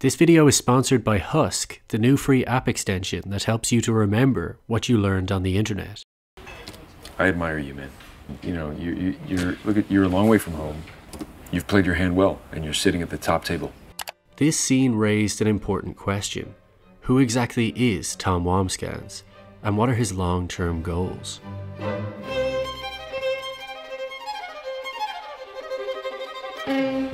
This video is sponsored by Husk, the new free app extension that helps you to remember what you learned on the internet. I admire you, man. You know, you're a long way from home. You've played your hand well, and you're sitting at the top table. This scene raised an important question. Who exactly is Tom Wambsgans, and what are his long-term goals?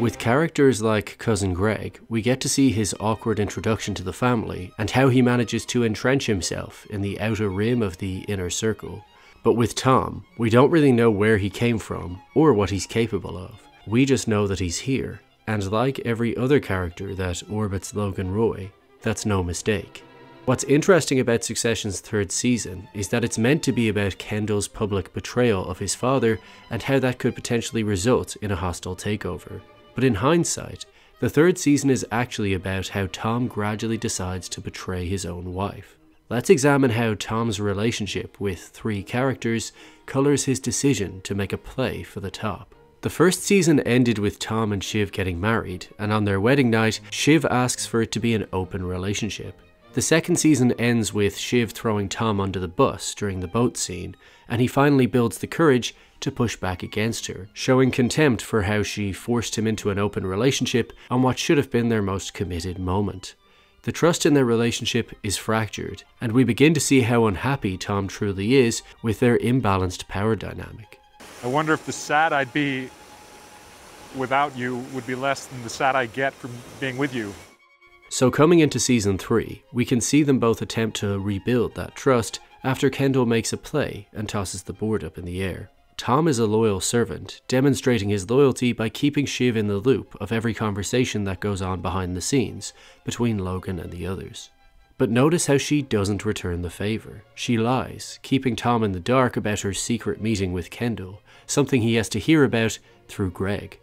With characters like Cousin Greg, we get to see his awkward introduction to the family and how he manages to entrench himself in the outer rim of the inner circle. But with Tom, we don't really know where he came from or what he's capable of. We just know that he's here, and like every other character that orbits Logan Roy, that's no mistake. What's interesting about Succession's third season is that it's meant to be about Kendall's public betrayal of his father and how that could potentially result in a hostile takeover. But in hindsight, the third season is actually about how Tom gradually decides to betray his own wife. Let's examine how Tom's relationship with three characters colors his decision to make a play for the top. The first season ended with Tom and Shiv getting married, and on their wedding night, Shiv asks for it to be an open relationship. The second season ends with Shiv throwing Tom under the bus during the boat scene, and he finally builds the courage to push back against her, showing contempt for how she forced him into an open relationship on what should have been their most committed moment. The trust in their relationship is fractured, and we begin to see how unhappy Tom truly is with their imbalanced power dynamic. I wonder if the sad I'd be without you would be less than the sad I get from being with you. So coming into season 3, we can see them both attempt to rebuild that trust after Kendall makes a play and tosses the board up in the air. Tom is a loyal servant, demonstrating his loyalty by keeping Shiv in the loop of every conversation that goes on behind the scenes between Logan and the others. But notice how she doesn't return the favor. She lies, keeping Tom in the dark about her secret meeting with Kendall, something he has to hear about through Greg.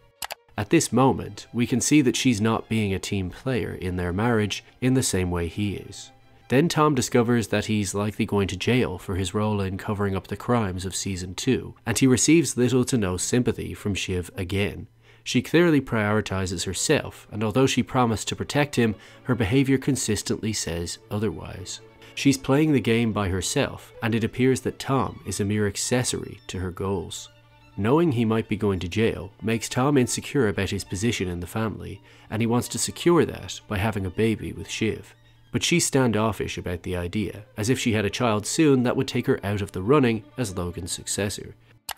At this moment, we can see that she's not being a team player in their marriage in the same way he is. Then Tom discovers that he's likely going to jail for his role in covering up the crimes of season 2, and he receives little to no sympathy from Shiv again. She clearly prioritizes herself, and although she promised to protect him, her behavior consistently says otherwise. She's playing the game by herself, and it appears that Tom is a mere accessory to her goals. Knowing he might be going to jail makes Tom insecure about his position in the family, and he wants to secure that by having a baby with Shiv. But she's standoffish about the idea, as if she had a child soon that would take her out of the running as Logan's successor.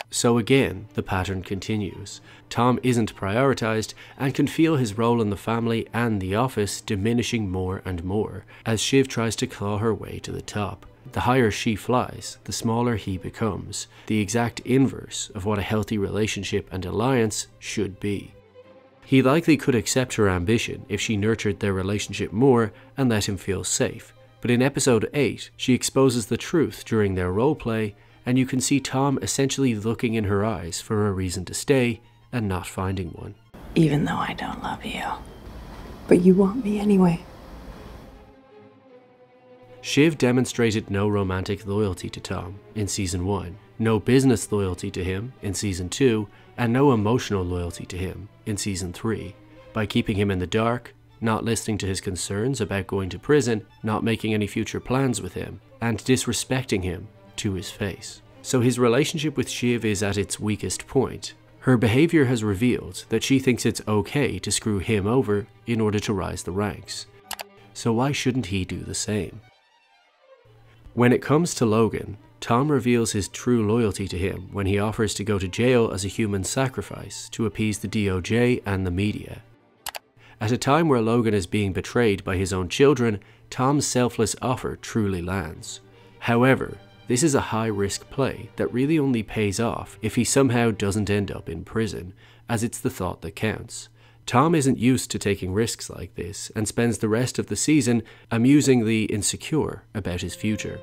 So again, the pattern continues. Tom isn't prioritized and can feel his role in the family and the office diminishing more and more as Shiv tries to claw her way to the top. The higher she flies, the smaller he becomes, the exact inverse of what a healthy relationship and alliance should be. He likely could accept her ambition if she nurtured their relationship more and let him feel safe, but in episode 8, she exposes the truth during their roleplay, and you can see Tom essentially looking in her eyes for a reason to stay and not finding one. Even though I don't love you. But you want me anyway. Shiv demonstrated no romantic loyalty to Tom in season 1, no business loyalty to him in season 2, and no emotional loyalty to him in season 3, by keeping him in the dark, not listening to his concerns about going to prison, not making any future plans with him, and disrespecting him to his face. So his relationship with Shiv is at its weakest point. Her behavior has revealed that she thinks it's okay to screw him over in order to rise the ranks. So why shouldn't he do the same? When it comes to Logan, Tom reveals his true loyalty to him when he offers to go to jail as a human sacrifice to appease the DOJ and the media. At a time where Logan is being betrayed by his own children, Tom's selfless offer truly lands. However, this is a high-risk play that really only pays off if he somehow doesn't end up in prison, as it's the thought that counts. Tom isn't used to taking risks like this and spends the rest of the season amusingly insecure about his future.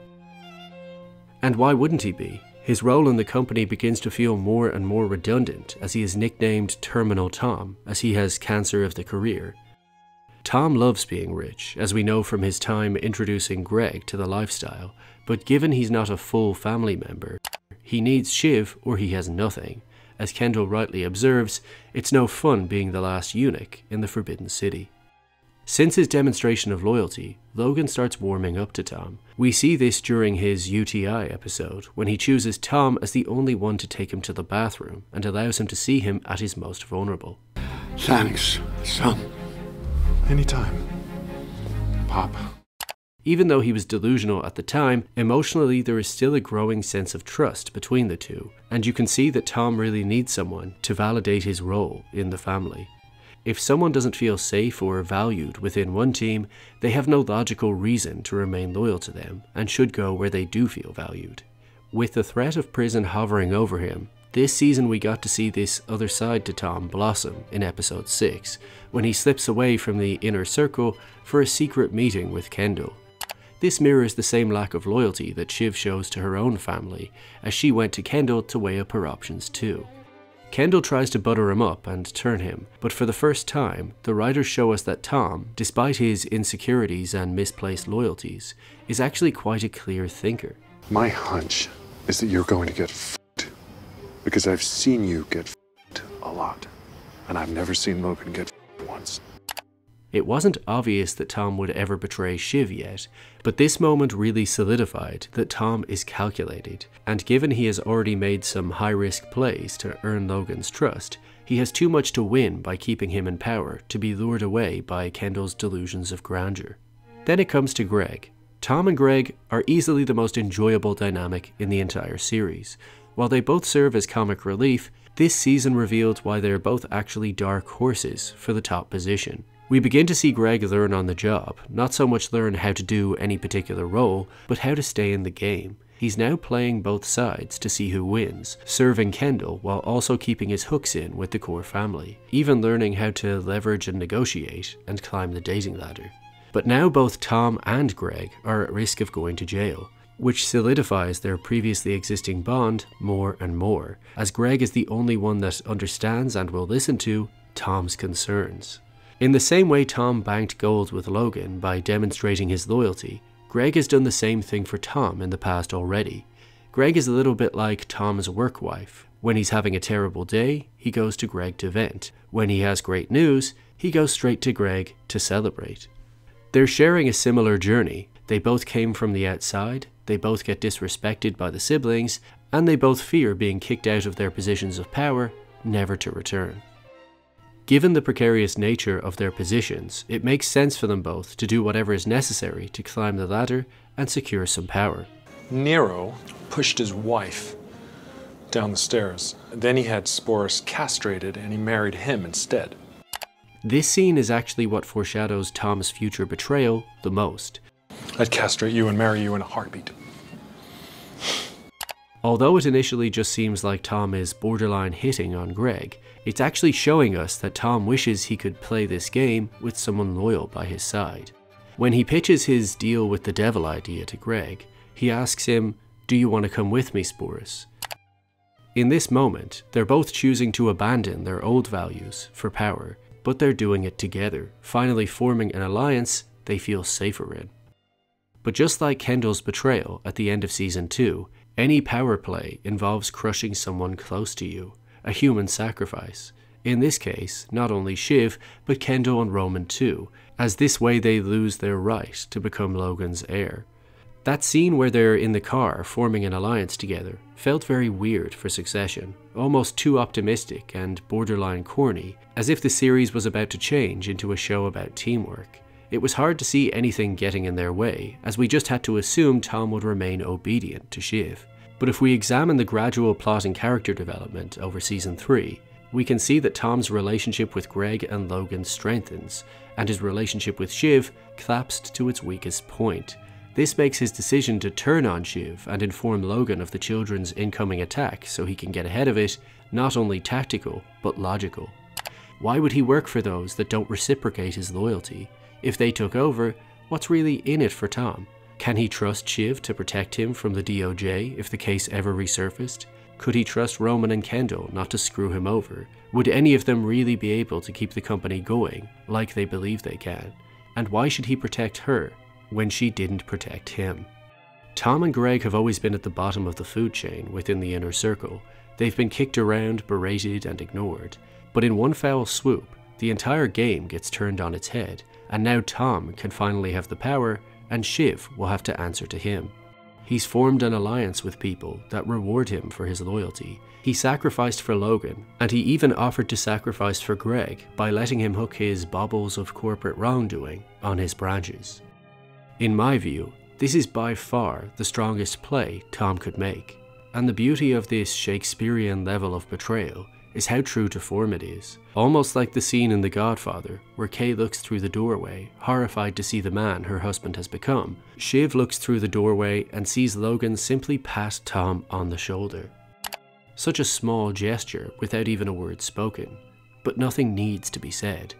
And why wouldn't he be? His role in the company begins to feel more and more redundant as he is nicknamed Terminal Tom, as he has cancer of the career. Tom loves being rich, as we know from his time introducing Greg to the lifestyle, but given he's not a full family member, he needs Shiv or he has nothing. As Kendall rightly observes, it's no fun being the last eunuch in the Forbidden City. Since his demonstration of loyalty, Logan starts warming up to Tom. We see this during his UTI episode, when he chooses Tom as the only one to take him to the bathroom and allows him to see him at his most vulnerable. Thanks, son. Anytime, Pop. Even though he was delusional at the time, emotionally there is still a growing sense of trust between the two, and you can see that Tom really needs someone to validate his role in the family. If someone doesn't feel safe or valued within one team, they have no logical reason to remain loyal to them and should go where they do feel valued. With the threat of prison hovering over him, this season we got to see this other side to Tom blossom in episode 6, when he slips away from the inner circle for a secret meeting with Kendall. This mirrors the same lack of loyalty that Shiv shows to her own family, as she went to Kendall to weigh up her options too. Kendall tries to butter him up and turn him, but for the first time, the writers show us that Tom, despite his insecurities and misplaced loyalties, is actually quite a clear thinker. My hunch is that you're going to get f***ed. Because I've seen you get f***ed a lot. And I've never seen Logan get f***ed once. It wasn't obvious that Tom would ever betray Shiv yet, but this moment really solidified that Tom is calculated, and given he has already made some high-risk plays to earn Logan's trust, he has too much to win by keeping him in power to be lured away by Kendall's delusions of grandeur. Then it comes to Greg. Tom and Greg are easily the most enjoyable dynamic in the entire series. While they both serve as comic relief, this season revealed why they're both actually dark horses for the top position. We begin to see Greg learn on the job, not so much learn how to do any particular role, but how to stay in the game. He's now playing both sides to see who wins, serving Kendall while also keeping his hooks in with the core family, even learning how to leverage and negotiate and climb the dating ladder. But now both Tom and Greg are at risk of going to jail, which solidifies their previously existing bond more and more, as Greg is the only one that understands and will listen to Tom's concerns. In the same way Tom banked gold with Logan by demonstrating his loyalty, Greg has done the same thing for Tom in the past already. Greg is a little bit like Tom's work wife. When he's having a terrible day, he goes to Greg to vent. When he has great news, he goes straight to Greg to celebrate. They're sharing a similar journey. They both came from the outside, they both get disrespected by the siblings, and they both fear being kicked out of their positions of power, never to return. Given the precarious nature of their positions, it makes sense for them both to do whatever is necessary to climb the ladder and secure some power. Nero pushed his wife down the stairs. Then he had Sporus castrated and he married him instead. This scene is actually what foreshadows Tom's future betrayal the most. I'd castrate you and marry you in a heartbeat. Although it initially just seems like Tom is borderline hitting on Greg, it's actually showing us that Tom wishes he could play this game with someone loyal by his side. When he pitches his deal with the devil idea to Greg, he asks him, "Do you want to come with me, Sporus?" In this moment, they're both choosing to abandon their old values for power, but they're doing it together, finally forming an alliance they feel safer in. But just like Kendall's betrayal at the end of Season 2, any power play involves crushing someone close to you, a human sacrifice. In this case, not only Shiv, but Kendall and Roman too, as this way they lose their right to become Logan's heir. That scene where they're in the car forming an alliance together felt very weird for Succession, almost too optimistic and borderline corny, as if the series was about to change into a show about teamwork. It was hard to see anything getting in their way, as we just had to assume Tom would remain obedient to Shiv. But if we examine the gradual plot and character development over Season 3, we can see that Tom's relationship with Greg and Logan strengthens, and his relationship with Shiv collapsed to its weakest point. This makes his decision to turn on Shiv and inform Logan of the children's incoming attack so he can get ahead of it not only tactical, but logical. Why would he work for those that don't reciprocate his loyalty? If they took over, what's really in it for Tom? Can he trust Shiv to protect him from the DOJ if the case ever resurfaced? Could he trust Roman and Kendall not to screw him over? Would any of them really be able to keep the company going, like they believe they can? And why should he protect her when she didn't protect him? Tom and Greg have always been at the bottom of the food chain within the inner circle. They've been kicked around, berated, and ignored. But in one foul swoop, the entire game gets turned on its head, and now Tom can finally have the power, and Shiv will have to answer to him. He's formed an alliance with people that reward him for his loyalty. He sacrificed for Logan, and he even offered to sacrifice for Greg by letting him hook his baubles of corporate wrongdoing on his branches. In my view, this is by far the strongest play Tom could make, and the beauty of this Shakespearean level of betrayal is how true to form it is. Almost like the scene in The Godfather, where Kay looks through the doorway, horrified to see the man her husband has become. Shiv looks through the doorway and sees Logan simply pat Tom on the shoulder. Such a small gesture without even a word spoken, but nothing needs to be said.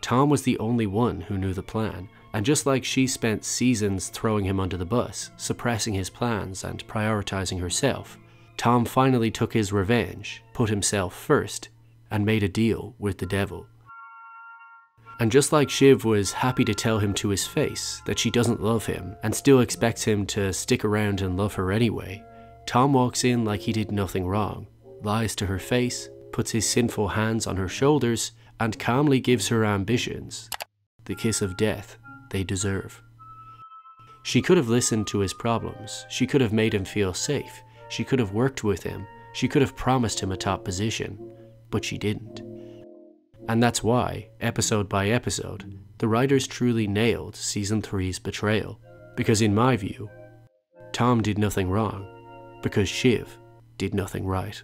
Tom was the only one who knew the plan, and just like she spent seasons throwing him under the bus, suppressing his plans and prioritizing herself, Tom finally took his revenge, put himself first, and made a deal with the devil. And just like Shiv was happy to tell him to his face that she doesn't love him and still expects him to stick around and love her anyway, Tom walks in like he did nothing wrong, lies to her face, puts his sinful hands on her shoulders, and calmly gives her ambitions the kiss of death they deserve. She could have listened to his problems, she could have made him feel safe, she could have worked with him, she could have promised him a top position, but she didn't. And that's why, episode by episode, the writers truly nailed Season 3's betrayal. Because in my view, Tom did nothing wrong, because Shiv did nothing right.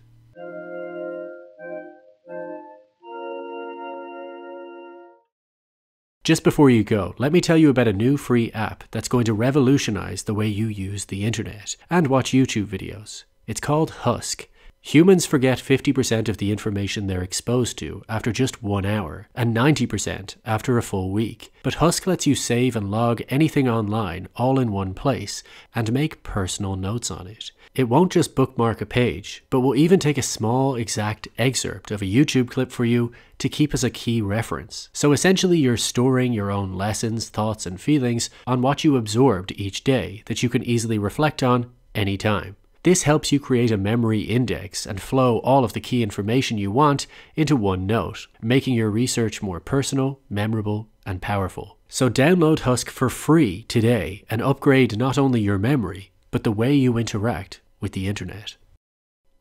Just before you go, let me tell you about a new free app that's going to revolutionize the way you use the internet and watch YouTube videos. It's called Husk. Humans forget 50% of the information they're exposed to after just 1 hour, and 90% after a full week. But Husk lets you save and log anything online all in one place and make personal notes on it. It won't just bookmark a page, but will even take a small exact excerpt of a YouTube clip for you to keep as a key reference. So essentially you're storing your own lessons, thoughts, and feelings on what you absorbed each day that you can easily reflect on anytime. This helps you create a memory index and flow all of the key information you want into one note, making your research more personal, memorable, and powerful. So download Husk for free today and upgrade not only your memory, but the way you interact with the internet.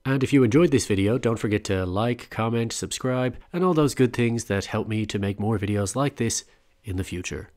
And if you enjoyed this video, don't forget to like, comment, subscribe, and all those good things that help me to make more videos like this in the future.